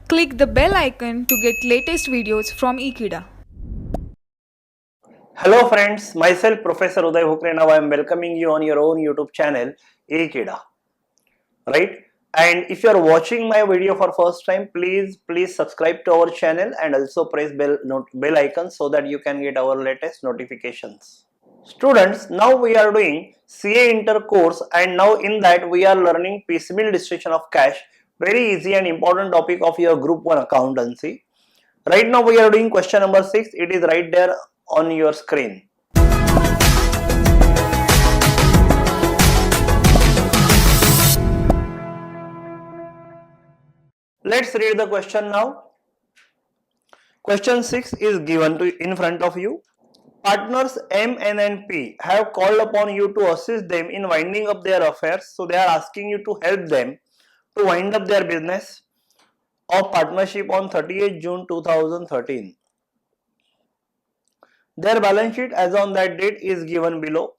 Click the bell icon to get latest videos from Ekeeda. Hello friends, myself Professor Uday Hukre. Now I am welcoming you on your own YouTube channel Ekeeda. Right? And if you are watching my video for first time, please subscribe to our channel and also press bell icon so that you can get our latest notifications. Students, now we are doing CA Inter course, and now in that we are learning piecemeal distribution of cash. Very easy and important topic of your group 1 accountancy. Right now we are doing question number 6. It is right there on your screen. Let's read the question now. Question 6 is given to in front of you. Partners M, N and P have called upon you to assist them in winding up their affairs. So they are asking you to help them to wind up their business of partnership on 30th June 2013. Their balance sheet as on that date is given below.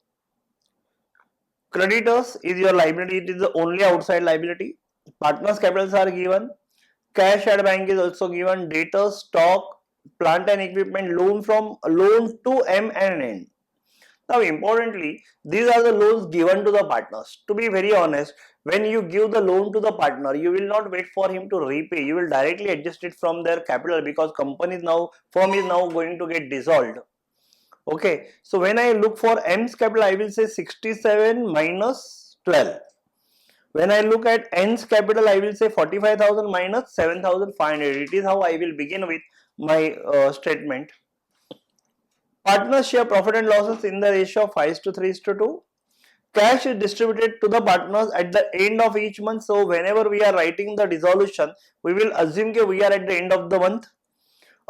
Creditors is your liability, it is the only outside liability. Partners capitals are given. Cash at bank is also given. Debtors, stock, plant and equipment, loan to M and N. Now importantly, these are the loans given to the partners. To be very honest, when you give the loan to the partner, you will not wait for him to repay. You will directly adjust it from their capital, because firm is now going to get dissolved. Okay, so when I look for M's capital, I will say 67 minus 12. When I look at N's capital, I will say 45,000 minus 7,500. It is how I will begin with my statement. Partners share profit and losses in the ratio of 5:3:2. Cash is distributed to the partners at the end of each month. So whenever we are writing the dissolution, we will assume that we are at the end of the month.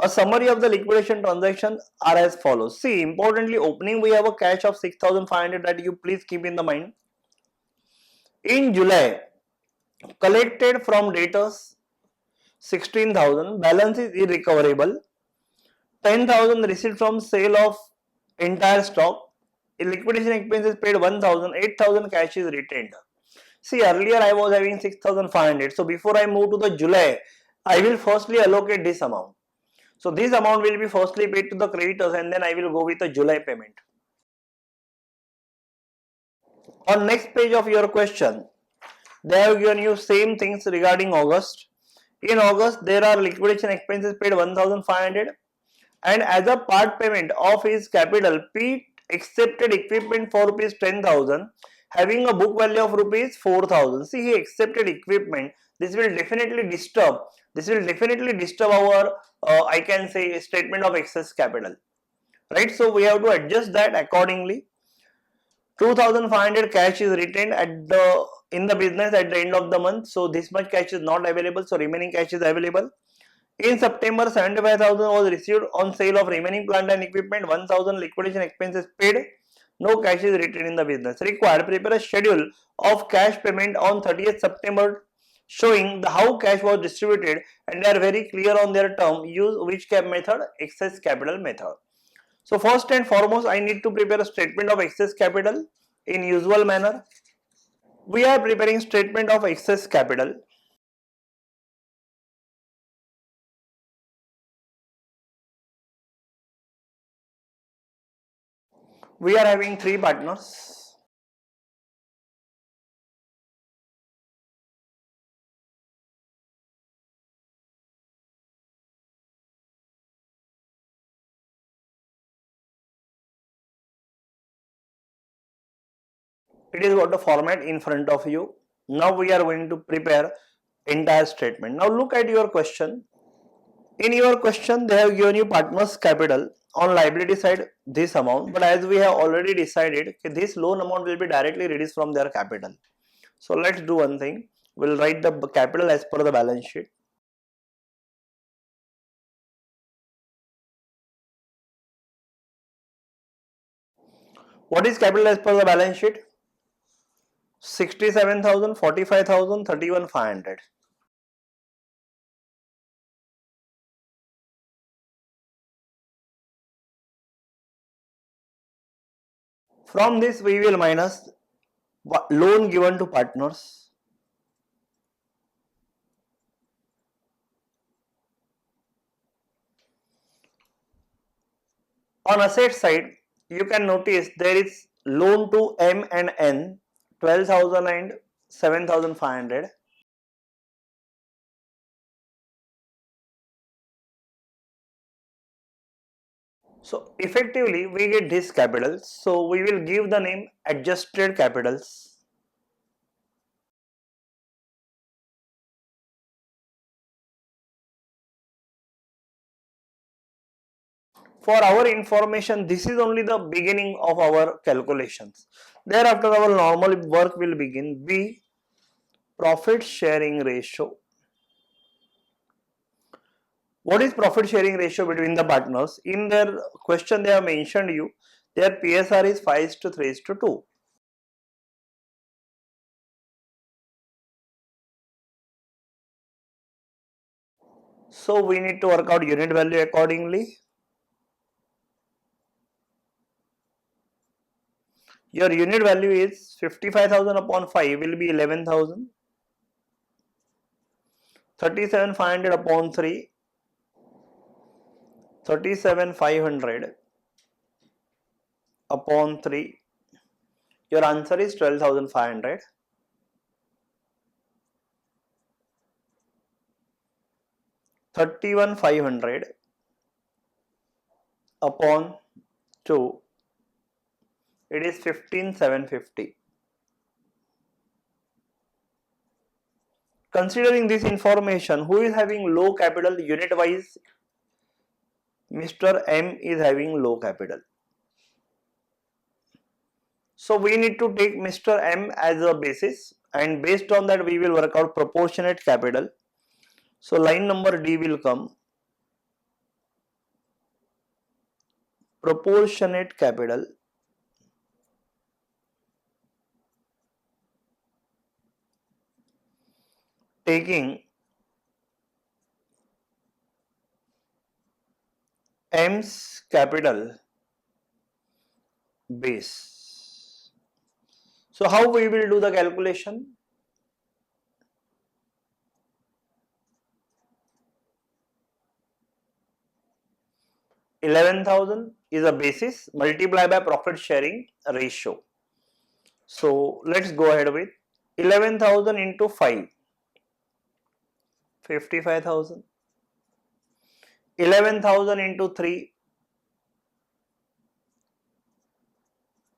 A summary of the liquidation transactions are as follows. See, importantly, opening we have a cash of 6,500 that you please keep in the mind. In July, collected from debtors 16,000, balance is irrecoverable. 10,000 received from sale of entire stock. In liquidation expenses paid 1,000, 8,000 cash is retained. See, earlier I was having 6,500. So before I move to the July, I will firstly allocate this amount. So this amount will be firstly paid to the creditors, and then I will go with the July payment. On next page of your question, they have given you same things regarding August. In August, there are liquidation expenses paid 1,500, and as a part payment of his capital, P accepted equipment for rupees 10,000, having a book value of rupees 4,000. See, he accepted equipment. This will definitely disturb. Our I can say statement of excess capital, right? So we have to adjust that accordingly. 2,500 cash is retained in the business at the end of the month. So this much cash is not available. So remaining cash is available. In September, 75,000 was received on sale of remaining plant and equipment. 1,000 liquidation expenses paid. No cash is retained in the business. Required, prepare a schedule of cash payment on 30th September showing how cash was distributed, and they are very clear on their term. Use which cap method? Excess capital method. So first and foremost, I need to prepare a statement of excess capital in usual manner. We are preparing statement of excess capital. We are having three partners. It is got a format in front of you. Now we are going to prepare entire statement. Now look at your question. In your question, they have given you partners capital on liability side this amount, but as we have already decided, this loan amount will be directly reduced from their capital. So let's do one thing. We'll write the capital as per the balance sheet. What is capital as per the balance sheet? 67,000, 45,000, 31,500. From this we will minus loan given to partners. On asset side, you can notice there is loan to M and N 12,000 and 7,500. So effectively we get this capital. So we will give the name adjusted capitals. For our information, this is only the beginning of our calculations. Thereafter our normal work will begin. B, profit sharing ratio. What is profit sharing ratio between the partners? In their question they have mentioned you, their PSR is 5:3:2. So we need to work out unit value accordingly. Your unit value is 55,000 upon 5 will be 11,000. 37,500 upon 3, 37,500 upon 3. Your answer is 12,500. 31,500 upon 2. It is 15,750. Considering this information, who is having low capital unit wise? Mr. M is having low capital. So we need to take Mr. M as a basis, and based on that we will work out proportionate capital. So line number D will come. Proportionate capital taking M's capital base. So how we will do the calculation? $11,000 is a basis, multiply by profit sharing ratio. So let's go ahead with 11,000 into 5, 55,000. 11,000 into 3,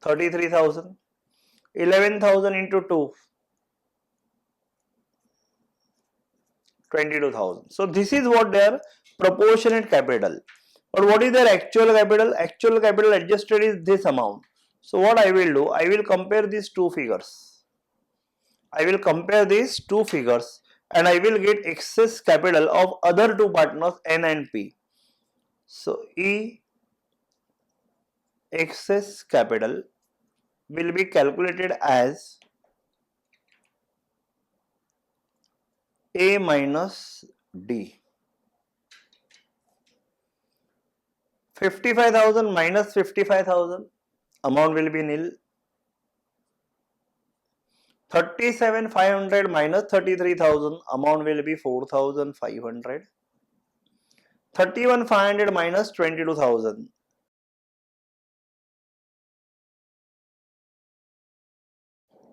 33,000. 11,000 into 2, 22,000. So this is what their proportionate capital. But what is their actual capital? Actual capital adjusted is this amount. So what I will do, I will compare these two figures. I will compare these two figures and I will get excess capital of other two partners N and P. So E excess capital will be calculated as A minus D. 55,000 minus 55,000, amount will be nil. 37,500 minus 33,000, amount will be 4,500. 31,500 minus 22,000.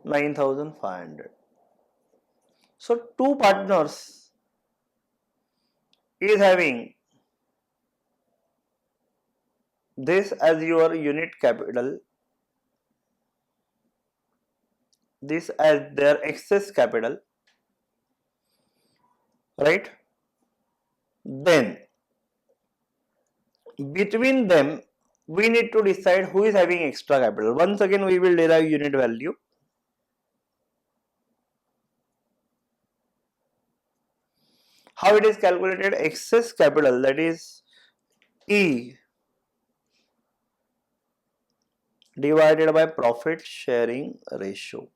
9,500. So two partners is having this as your unit capital, this as their excess capital, right? Then between them we need to decide who is having extra capital. Once again we will derive unit value. How it is calculated? Excess capital, that is E divided by profit sharing ratio.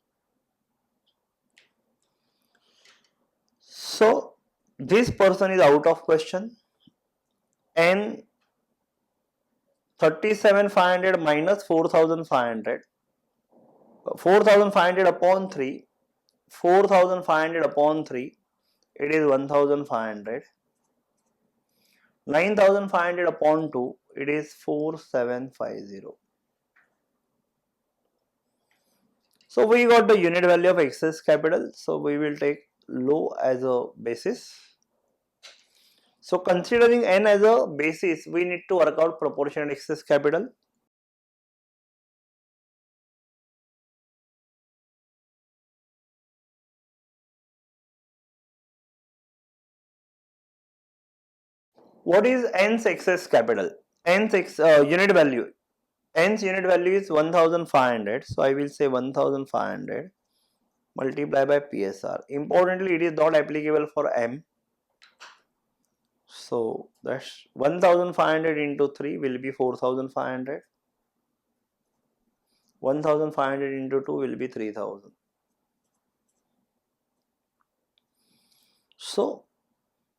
So this person is out of question. N 37,500 minus 4,500. 4,500 upon 3. 4,500 upon 3. It is 1,500. 9,500 upon 2, it is 4750. So we got the unit value of excess capital. So we will take low as a basis. So considering n as a basis, we need to work out proportionate excess capital. What is n's excess capital? Unit value. N's unit value is 1500. So I will say 1500 multiplied by PSR. Importantly, it is not applicable for M. So that's 1500 into 3 will be 4500. 1500 into 2 will be 3000. So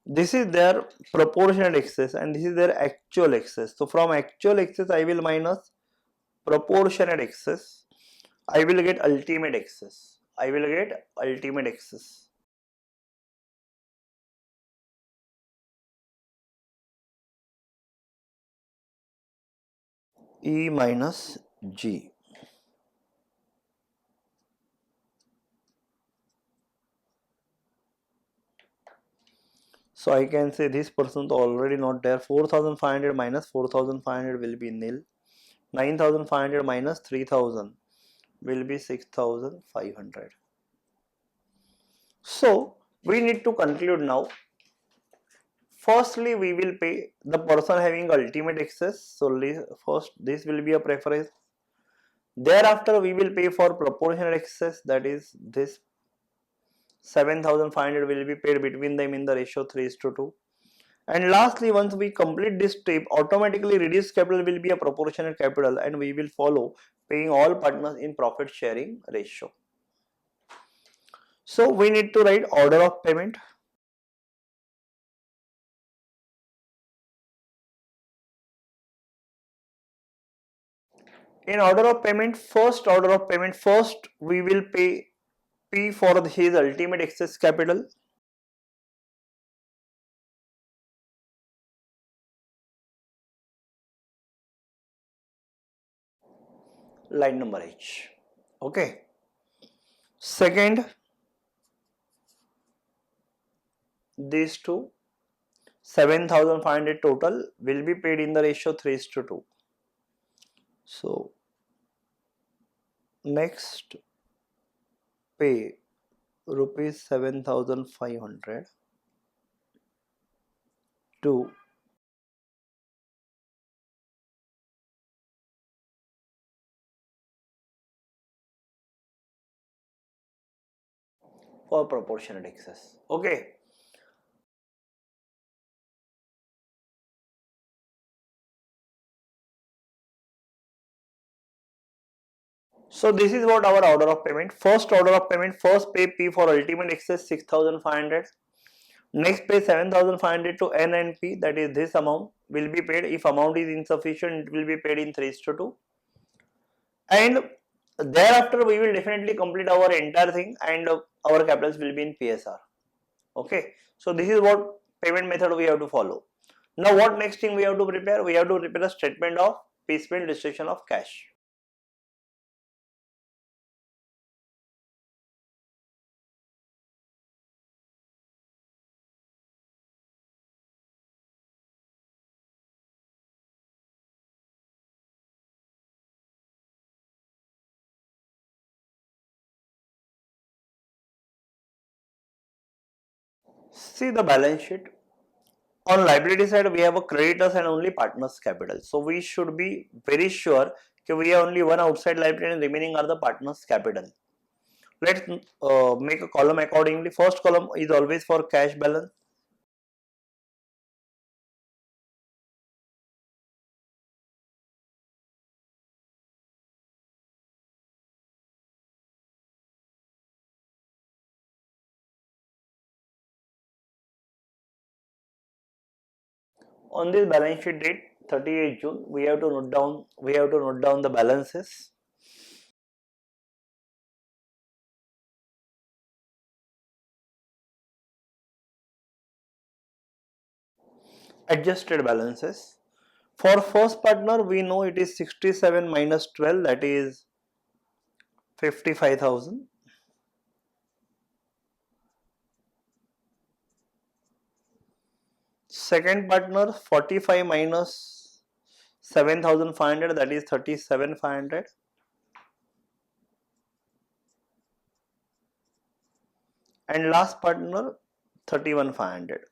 this is their proportionate excess and this is their actual excess. So from actual excess I will minus proportionate excess. I will get ultimate excess. I will get ultimate excess. E minus G. So I can say this person already not there. 4500 minus 4500 will be nil. 9500 minus 3000 will be 6500. So we need to conclude now. Firstly, we will pay the person having ultimate excess. So first this will be a preference. Thereafter we will pay for proportionate excess, that is this 7500 will be paid between them in the ratio 3:2. And lastly, once we complete this step, automatically reduced capital will be a proportionate capital and we will follow paying all partners in profit sharing ratio. So we need to write order of payment. In order of payment, first we will pay P for his ultimate excess capital. Line number H. Okay. Second, these two 7500 total will be paid in the ratio 3:2. So next pay rupees 7500 to for proportionate excess. Okay. So this is what our order of payment. First order of payment, first pay P for ultimate excess 6500. Next pay 7500 to N and P, that is this amount will be paid. If amount is insufficient, it will be paid in 3:2. And thereafter we will definitely complete our entire thing and our capitals will be in PSR. Okay. So this is what payment method we have to follow. Now what next thing we have to prepare? We have to prepare a statement of piecemeal distribution of cash. See the balance sheet. On liability side, we have a creditors and only partners capital. So we should be very sure that we have only one outside liability and remaining are the partners capital. Let's make a column accordingly. First column is always for cash balance. On this balance sheet date 30th June, we have to note down the balances. adjusted balances. For first partner, we know it is 67 minus 12, that is 55,000. Second partner, 45 minus 7,500, that is 37,500. And last partner, 31,500.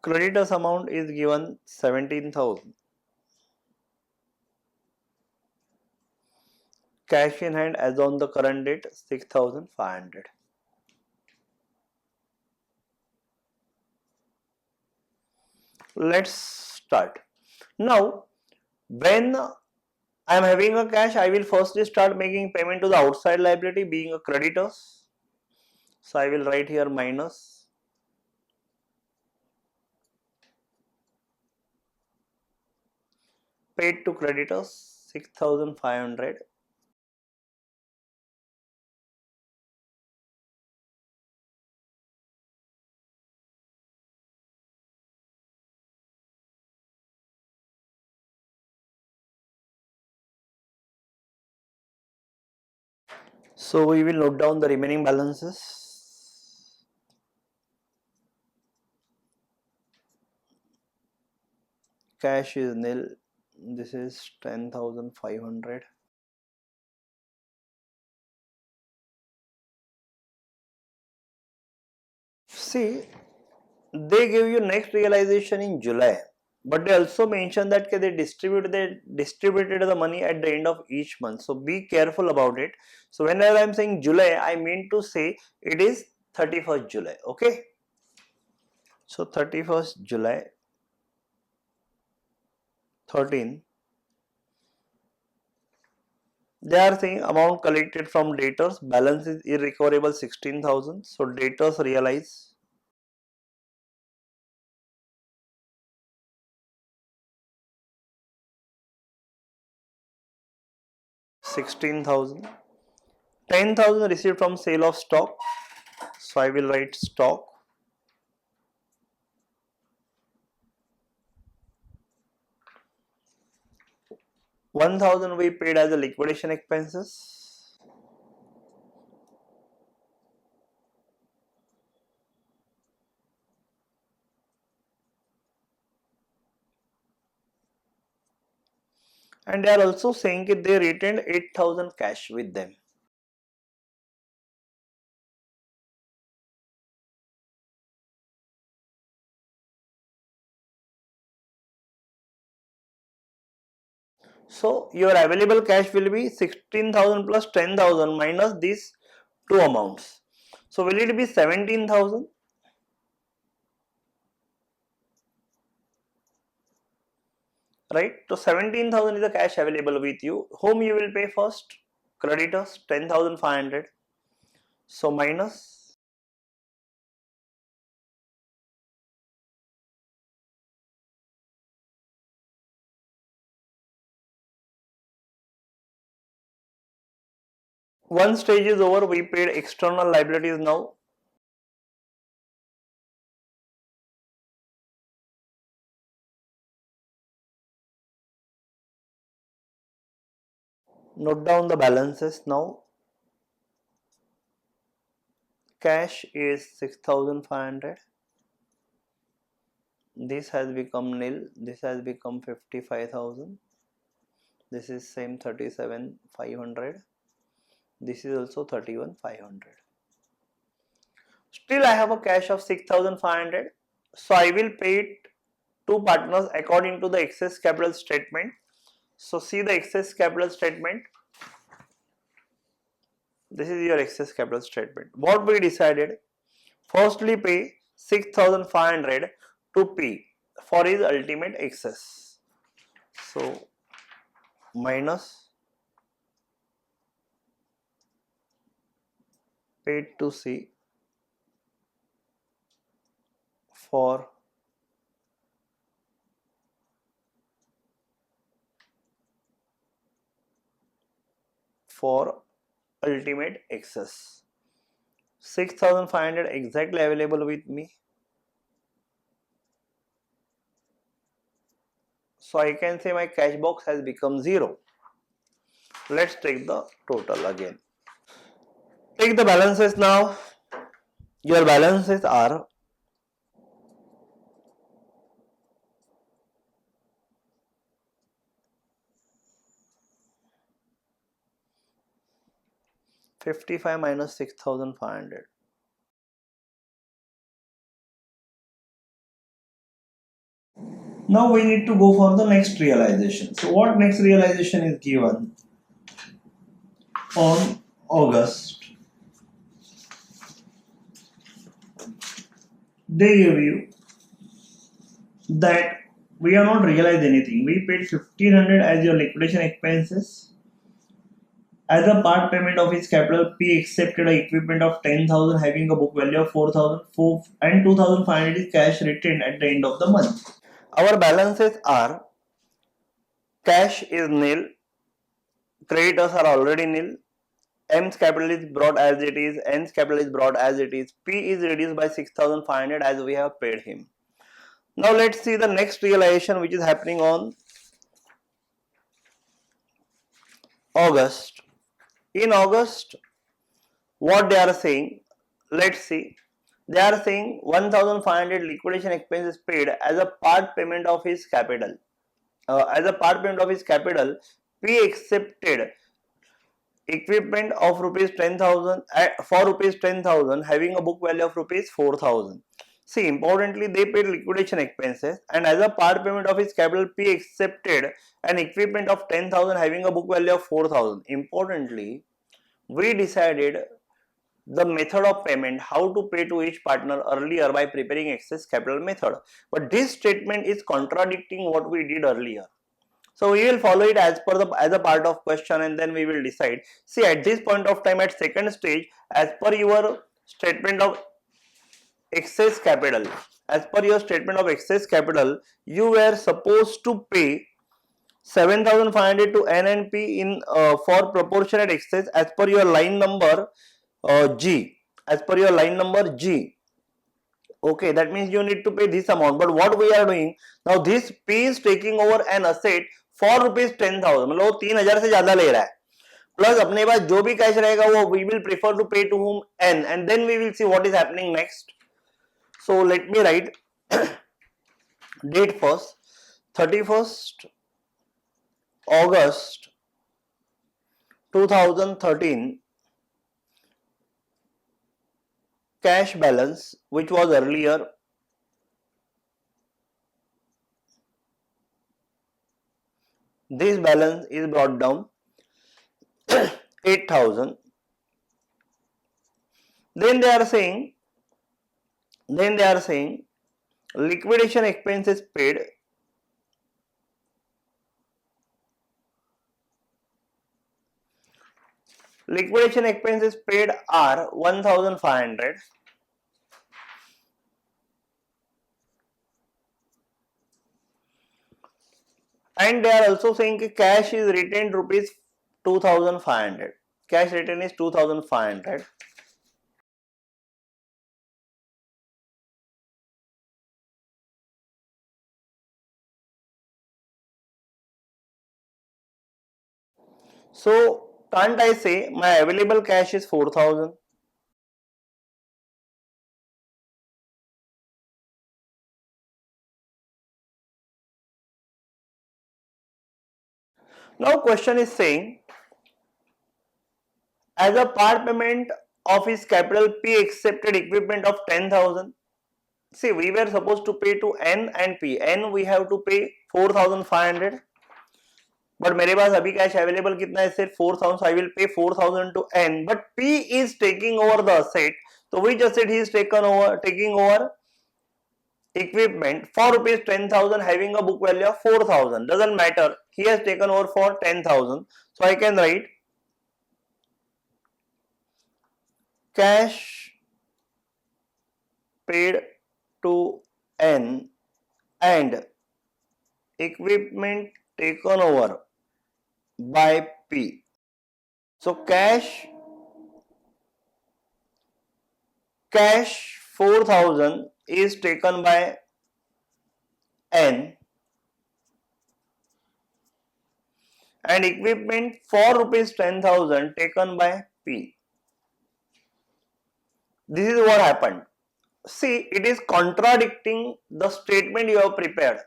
Creditors amount is given 17,000. Cash in hand as on the current date 6,500. Let's start. Now, when I am having a cash, I will firstly start making payment to the outside liability being a creditors. So I will write here minus paid to creditors 6,500. So we will note down the remaining balances. Cash is nil. This is 10,500. See, they give you next realization in July, but they also mention that they distributed the money at the end of each month. So be careful about it. So whenever I am saying July, I mean to say it is 31st July. Okay. So 31st July 13. They are saying amount collected from debtors, balance is irrecoverable 16,000. So debtors realize 16,000. 10,000 received from sale of stock. So I will write stock. 1,000 we paid as a liquidation expenses. And they are also saying that they retained 8,000 cash with them. So your available cash will be 16,000 plus 10,000 minus these two amounts. So will it be 17,000? Right? So 17,000 is the cash available with you. Whom you will pay first? Creditors 10,500. So minus 1 stage is over. We paid external liabilities now. Note down the balances now. Cash is 6,500. This has become nil. This has become 55,000. This is same 37,500. This is also 31,500. Still I have a cash of 6,500. So I will pay it to partners according to the excess capital statement. So see the excess capital statement. This is your excess capital statement. What we decided? Firstly pay 6,500 to P for his ultimate excess. So minus paid to C for ultimate excess. 6,500 exactly available with me. So I can say my cash box has become 0. Let's take the total again. Take the balances now. Your balances are 55 minus 6,500. Now we need to go for the next realization. So what next realization is given on August? They give you that we are not realized anything. We paid 1,500 as your liquidation expenses. As a part payment of his capital, P accepted an equipment of 10,000 having a book value of 4,000 and 2,500 is cash retained at the end of the month. Our balances are cash is nil, creditors are already nil, M's capital is brought as it is, N's capital is brought as it is, P is reduced by 6,500 as we have paid him. Now let's see the next realization which is happening on August. In August, what they are saying, let's see. They are saying 1,500 liquidation expenses paid as a part payment of his capital. As a part payment of his capital, P accepted equipment of rupees 10,000 for rupees 10,000 having a book value of rupees 4,000. See, importantly, they paid liquidation expenses and as a part payment of his capital, P accepted an equipment of 10,000 having a book value of 4,000. Importantly, we decided the method of payment, how to pay to each partner earlier by preparing excess capital method. But this statement is contradicting what we did earlier. So we will follow it as a part of question and then we will decide. See, at this point of time at second stage, as per your statement of excess capital, you were supposed to pay 7,500 to N and P in for proportionate excess as per your line number G. Okay, that means you need to pay this amount. But what we are doing now, this P is taking over an asset for rupees 10,000. मतलब वो 3,000 से ज्यादा ले रहा है. Plus अपने पास जो भी कैश रहेगा वो we will prefer to pay to whom N, and then we will see what is happening next. So let me write date first. 31st August 2013 cash balance, which was earlier this balance is brought down 8,000. Then they are saying liquidation expenses paid are 1,500. And they are also saying that cash is retained rupees 2,500. Cash retained is 2,500. So can't I say my available cash is 4,000? Now question is saying as a part payment of his capital, P accepted equipment of 10,000. See, we were supposed to pay to N and P. N we have to pay 4,500. But मेरे पास अभी cash available कितना है, सिर्फ 4,000. So I will pay 4,000 to N. But P is taking over the asset. So we just said he is taking over equipment for rupees 10,000 having a book value of 4,000. Doesn't matter. He has taken over for 10,000. So I can write cash paid to N and equipment taken over by P. So cash cash 4,000 is taken by N and equipment for rupees 10,000 taken by P. This is what happened. See, it is contradicting the statement you have prepared.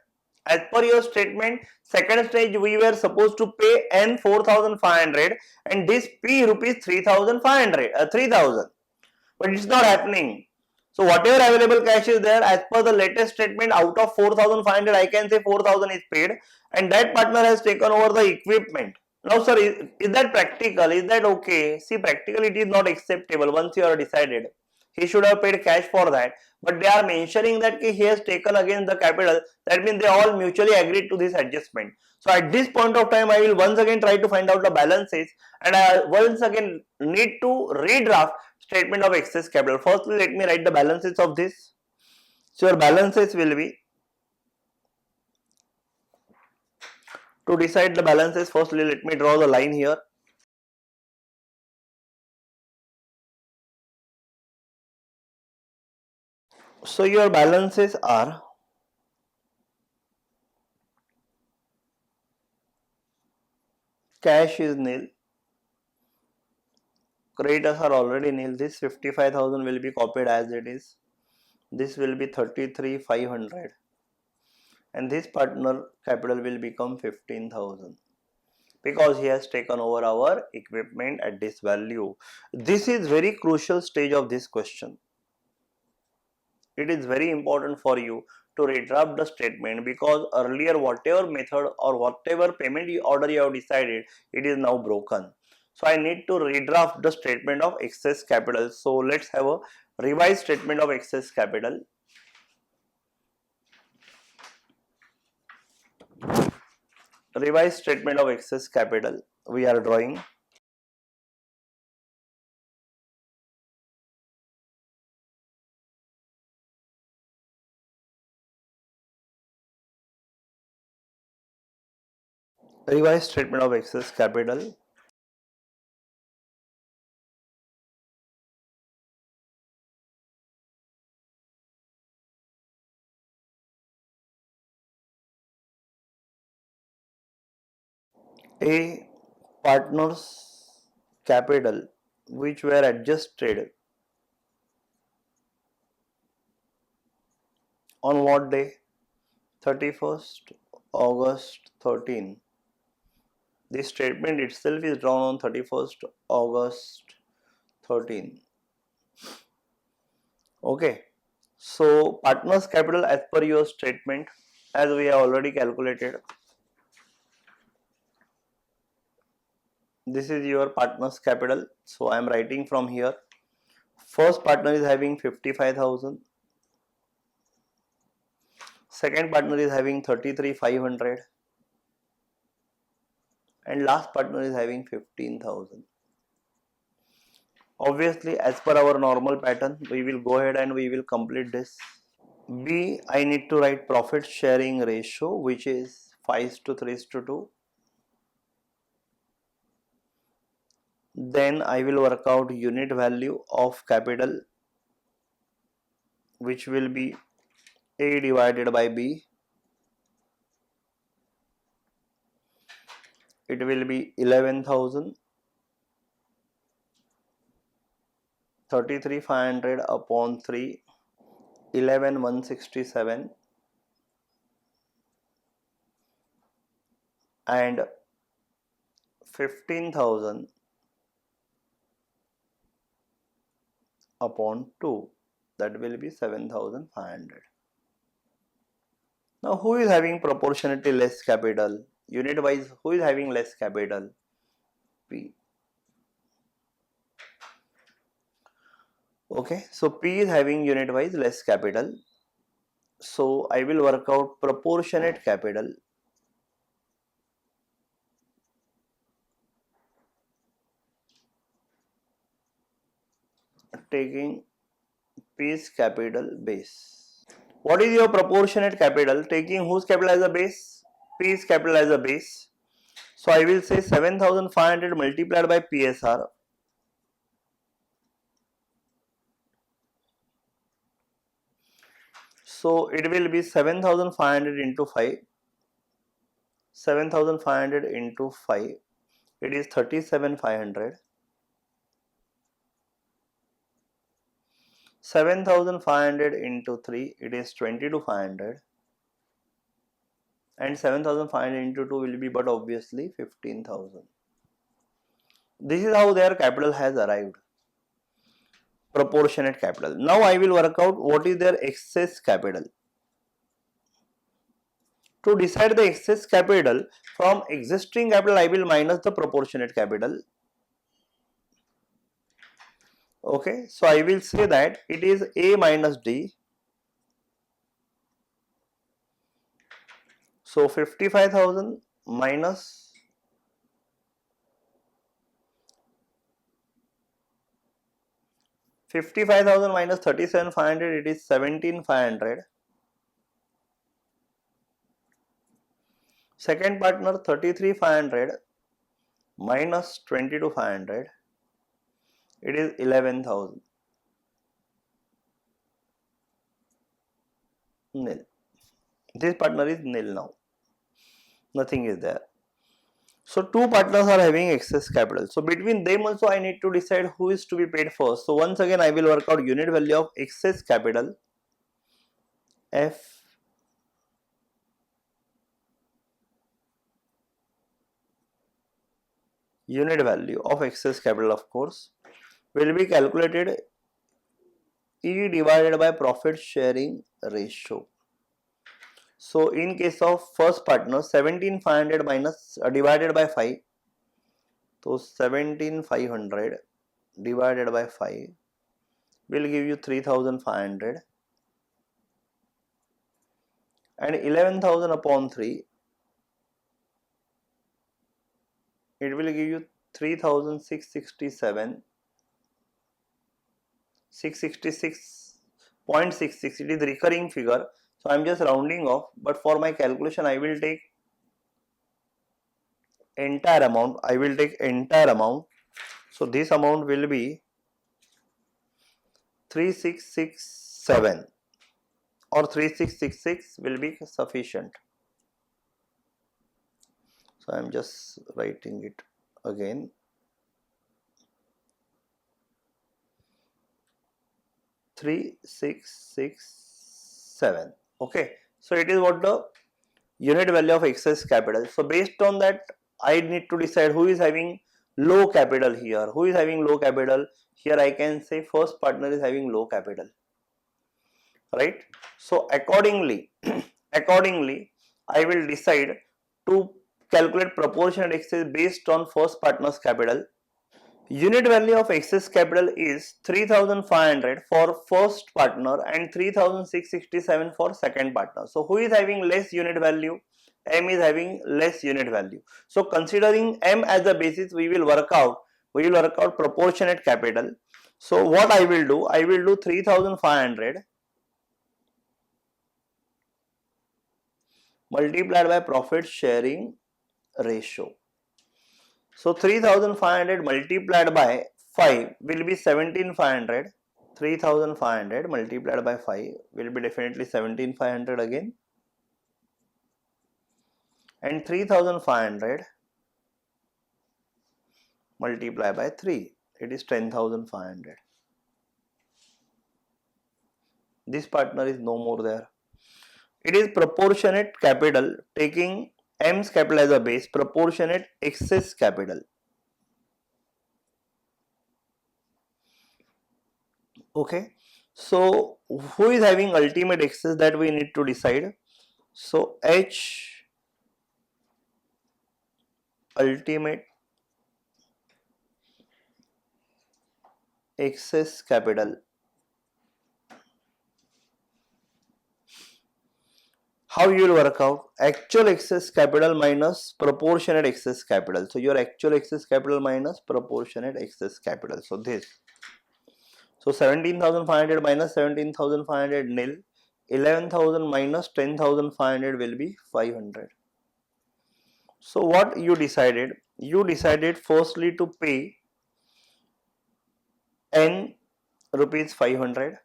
As per your statement, second stage we were supposed to pay N 4,500 and this P rupees 3,500, 3,000. But it's not happening. So whatever available cash is there, as per the latest statement, out of 4,500, I can say 4,000 is paid and that partner has taken over the equipment. Now sir, is that practical? Is that okay? See, practically it is not acceptable once you are decided. He should have paid cash for that. But they are mentioning that he has taken against the capital. That means they all mutually agreed to this adjustment. So at this point of time, I will once again try to find out the balances and I once again need to redraft statement of excess capital. Firstly, let me write the balances of this. So your balances will be, to decide the balances, firstly let me draw the line here. So your balances are cash is nil, creditors are already nil. This 55,000 will be copied as it is. This will be 33,500 and this partner capital will become 15,000 because he has taken over our equipment at this value. This is very crucial stage of this question. It is very important for you to redraft the statement because earlier whatever method or whatever payment order you have decided, it is now broken. So I need to redraft the statement of excess capital. So let's have a revised statement of excess capital. Revised statement of excess capital we are drawing. Revised statement of excess capital. A partner's capital which were adjusted on what day? 31st August 13. This statement itself is drawn on 31st August 13. Okay. So partner's capital as per your statement, as we have already calculated. This is your partner's capital. So I am writing from here. First partner is having 55,000. Second partner is having 33,500. And last partner is having 15,000. Obviously, as per our normal pattern, we will go ahead and we will complete this. B, I need to write profit sharing ratio, which is 5:3:2. Then I will work out unit value of capital, which will be A divided by B. It will be 11,000. 33,500 upon 3, 11,167 and 15,000 upon 2, that will be 7,500. Now who is having proportionately less capital? Unit wise, who is having less capital? P. Okay, so P is having unit wise less capital. So I will work out proportionate capital. Taking P's capital base. What is your proportionate capital? Taking whose capital as a base? P's capital as a base. So I will say 7,500 multiplied by PSR So it will be 7,500 into 5. 7,500 into 5. It is 37,500. 7,500 into 3. It is 22,500. And 7,500 into 2 will be but obviously 15,000. This is how their capital has arrived. Proportionate capital. Now I will work out what is their excess capital. To decide the excess capital, from existing capital I will minus the proportionate capital. Okay, so I will say that it is A minus D. So 55,000 minus 55,000 minus 37,500, it is 17,500. Second partner 33,500 minus 22,500, it is 11,000. Nil. This partner is nil now. Nothing is there. So two partners are having excess capital. So between them also I need to decide who is to be paid first. So once again I will work out unit value of excess capital. F unit value of excess capital, of course, will be calculated E divided by profit sharing ratio. So in case of first partner, 17,500 minus divided by 5. So 17,500 divided by 5 will give you 3,500, and 11,000 upon 3, it will give you 3,667, 666.66. It is recurring figure, so I am just rounding off, but for my calculation I will take entire amount. So this amount will be 3667 or 3666 will be sufficient. So I am just writing it again. 3667. Okay, so it is what the unit value of excess capital. So based on that I need to decide who is having low capital here. Who is having low capital? Here I can say first partner is having low capital, right? So accordingly I will decide to calculate proportionate excess based on first partner's capital. Unit value of excess capital is 3,500 for first partner and 3,667 for second partner. So who is having less unit value? M is having less unit value. So considering M as a basis, we will work out proportionate capital. So what I will do 3,500 multiplied by profit sharing ratio. So 3,500 multiplied by 5 will be 17,500. 3,500 multiplied by 5 will be definitely 17,500 again. And 3,500 multiplied by 3, it is 10,500. This partner is no more there. It is proportionate capital, taking M's capital as a base, proportionate excess capital. Okay, so who is having ultimate excess, that we need to decide. So H ultimate excess capital. How you will work out? Actual excess capital minus proportionate excess capital. So your actual excess capital minus proportionate excess capital. So this. So 17,500 minus 17,500 nil. 11,000 minus 10,500 will be 500. So what you decided? You decided firstly to pay N rupees 500.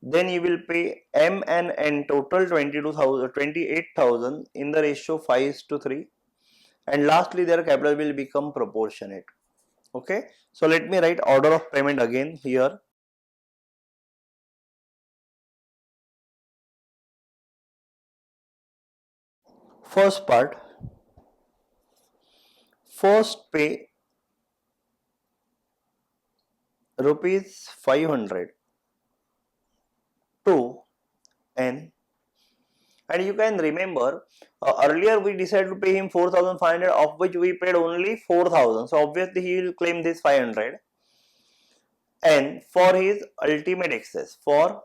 then you will pay M and N total 28,000 in the ratio 5:3, and lastly their capital will become proportionate. Okay, so let me write order of payment again here. First part, first pay rupees 500 to N, and you can remember earlier we decided to pay him 4,500, of which we paid only 4,000, so obviously he will claim this 500, and for his ultimate excess, for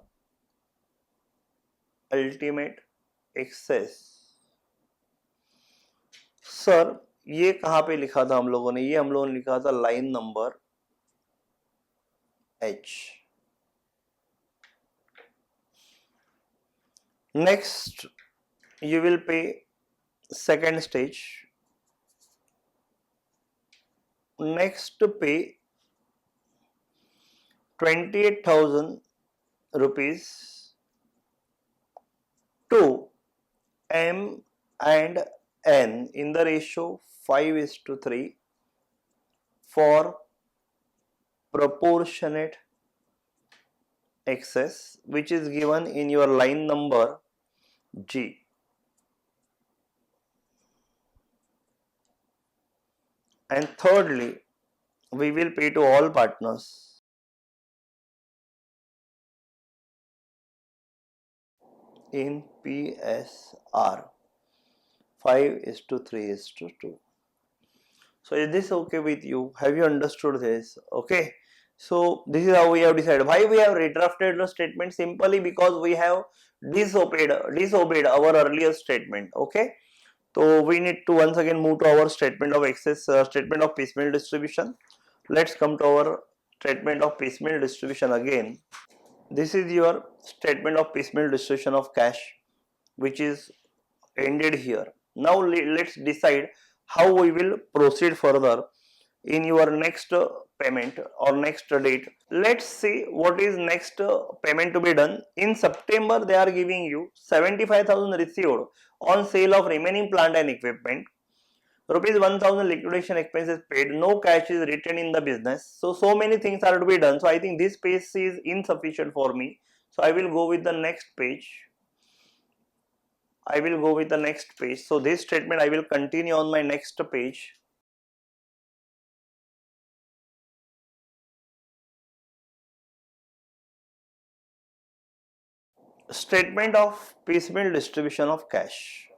ultimate excess. Sir ये कहाँ पे लिखा था हम लोगों ने? ये हम लोगों ने लिखा था line number H. Next you will pay second stage. Next pay 28,000 rupees to M and N in the ratio 5:3 for proportionate excess, which is given in your line number G. And thirdly, we will pay to all partners in PSR 5:3:2. So is this okay with you? Have you understood this? Okay. So this is how we have decided. Why we have redrafted the statement? Simply because we have disobeyed our earlier statement. Okay. So we need to once again move to our statement of excess, statement of piecemeal distribution. Let's come to our statement of piecemeal distribution again. This is your statement of piecemeal distribution of cash, which is ended here. Now let's decide how we will proceed further in your next payment or next date. Let's see what is next payment to be done. In September they are giving you 75,000 received on sale of remaining plant and equipment. Rupees 1,000 liquidation expenses paid, no cash is retained in the business. So many things are to be done. So I think this page is insufficient for me. So I will go with the next page. So this statement I will continue on my next page. Statement of piecemeal distribution of cash.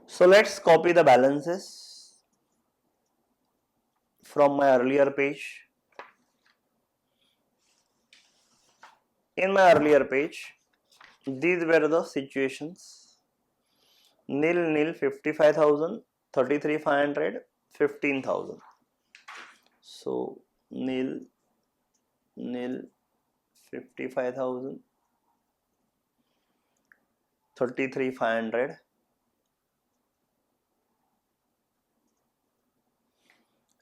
So let's copy the balances from my earlier page. In my earlier page, these were the situations: nil 55,000, 33,500, 15,000. So nil 55,000, 33,500,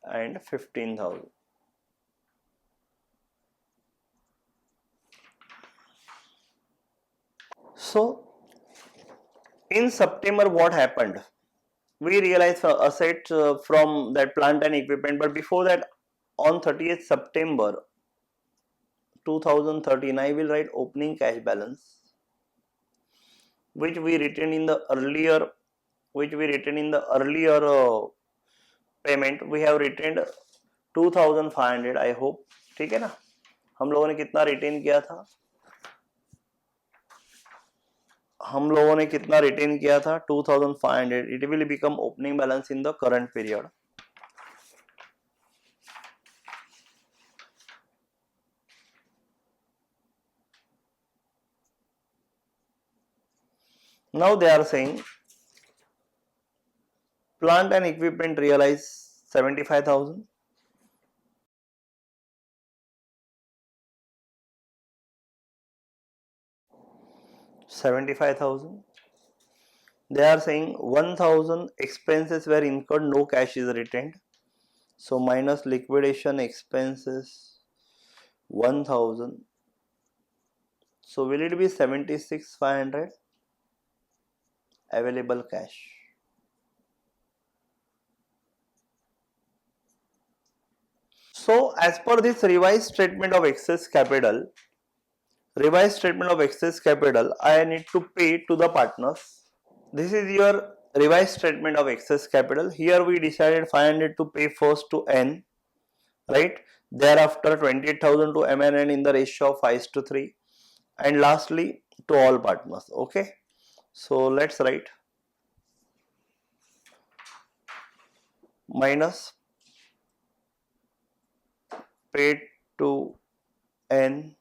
and 15,000. So in September what happened? We realized assets from that plant and equipment, but before that, on 30th September 2013, I will write opening cash balance, which we written in the earlier payment. We have written 2,500. I hope ठीक है ना? हम लोगों ने कितना retain किया था? हम लोगों ने कितना रिटेन किया था? 2,500. It will become opening balance in the current period. Now they are saying plant and equipment realize 75,000. They are saying 1,000 expenses were incurred, no cash is retained. So minus liquidation expenses 1,000. So will it be 76,500 available cash? So as per this revised statement of excess capital, I need to pay to the partners. This is your revised statement of excess capital. Here we decided 500 to pay first to N, right? Thereafter 28,000 to MNN in the ratio of 5:3, and lastly to all partners. Okay, so let's write minus paid to N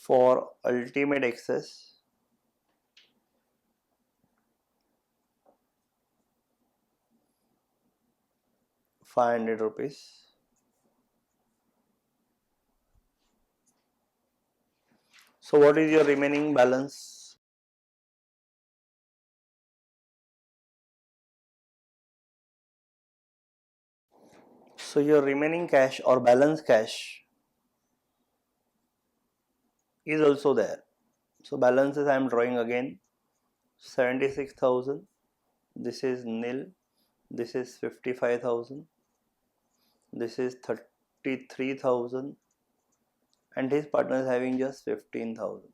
for ultimate excess ₹500. So what is your remaining balance? So your remaining cash or balance cash is also there. So balances I am drawing again. 76,000. This is nil. This is 55,000. This is 33,000. And his partner is having just 15,000.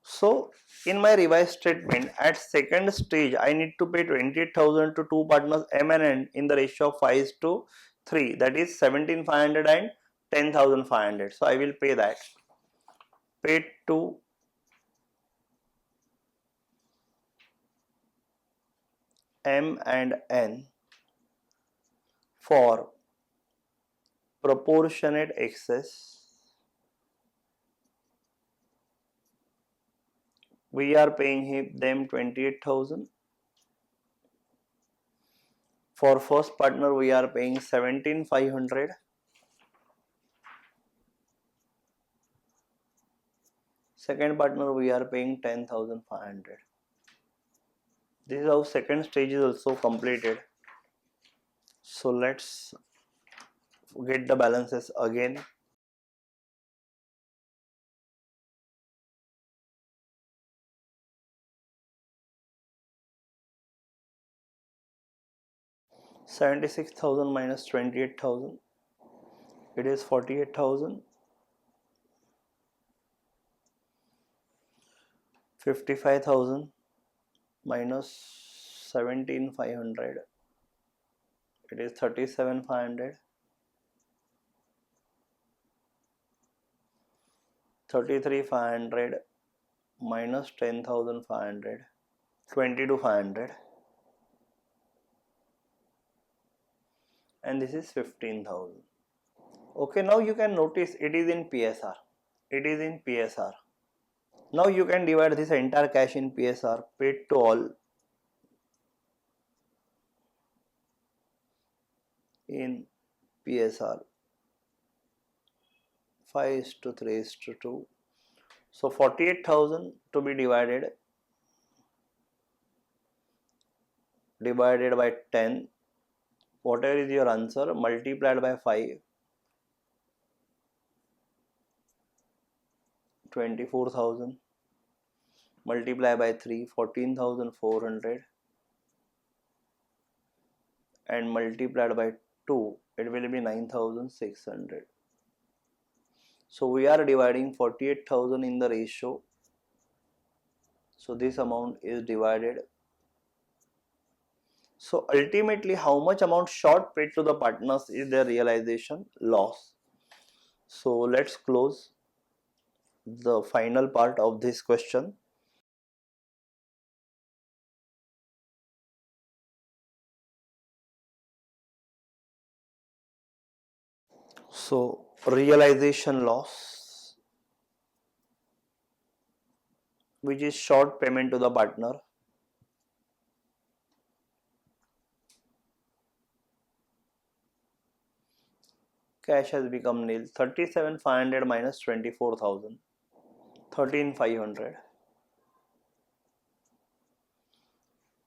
So in my revised statement, at second stage, I need to pay 28,000 to two partners M and N in the ratio of 5:3. That is 17,500 and 10,500. So I will pay that. Paid to M and N for proportionate excess. We are paying them 28,000. For first partner, we are paying 17,500. Second partner, we are paying 10,500. This is how second stage is also completed. So let's get the balances again. $76,000 minus 28,000. It is 48,000. 55,000 minus 17,500. It is 37,500. 33,500 minus 10,500. 22,500. And this is 15,000. Okay, now you can notice it is in PSR. It is in PSR. Now you can divide this entire cash in PSR, paid to all, in PSR. 5:3:2. So 48,000 to be divided by 10. Whatever is your answer, multiplied by 5. 24,000. Multiply by 3. 14,400. And multiplied by 2. It will be 9,600. So we are dividing 48,000 in the ratio. So this amount is divided. So ultimately, how much amount short paid to the partners is their realization loss. So let's close the final part of this question. So realization loss which is short payment to the partner. Cash has become nil. 37,500 minus 24,000. 13,500.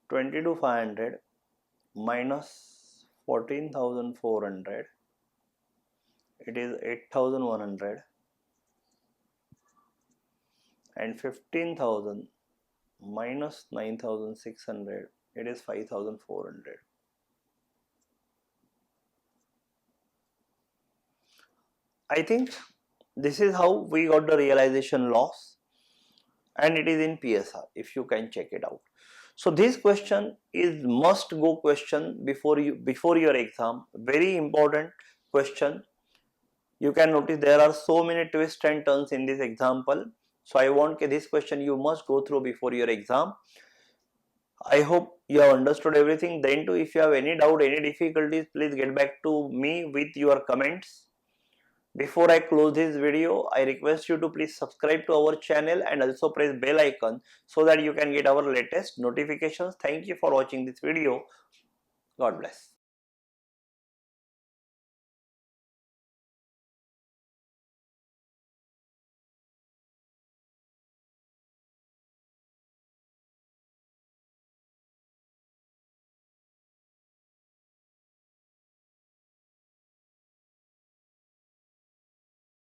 22,500 minus 14,400. It is 8,100. And 15,000 minus 9,600. It is 5,400. I think this is how we got the realization loss, and it is in PSR if you can check it out. So this question is must go question before your exam. Very important question. You can notice there are so many twists and turns in this example. So I want this question you must go through before your exam. I hope you have understood everything. Then too, if you have any doubt, any difficulties, please get back to me with your comments. Before I close this video, I request you to please subscribe to our channel and also press bell icon so that you can get our latest notifications. Thank you for watching this video. God bless.